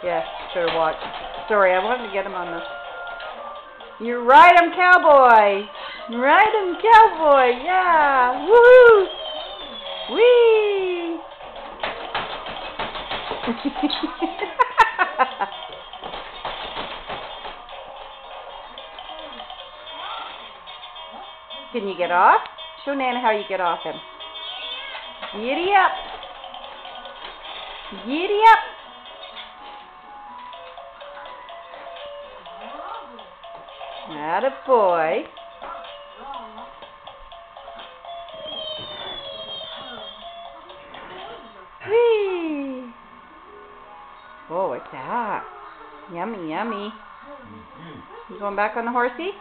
Yeah, better watch. Sorry, I wanted to get him on the... You ride him, cowboy! Ride him, cowboy! Yeah! Woohoo! Whee! Can you get off? Show Nana how you get off him. Giddy up! Giddy up! Attaboy. Whee! Whoa, what's that? Yummy, yummy. You going back on the horsey?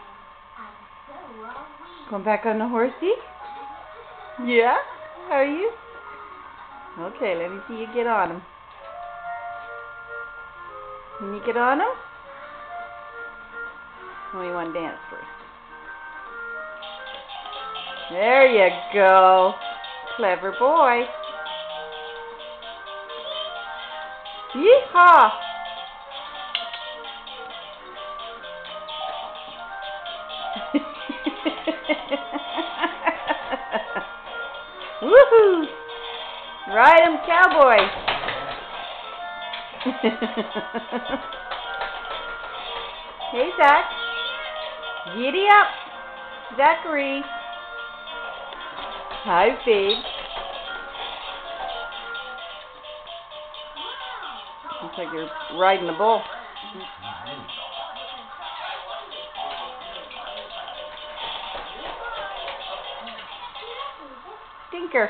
Going back on the horsey? Yeah? Are you? Okay, let me see you get on him. Can you get on him? Or you want to dance first? There you go. Clever boy. Yeehaw! Woohoo! Ride him, cowboy! Hey, Zach. Giddy up, Zachary. Hi, babe. Looks like you're riding the bull. Stinker.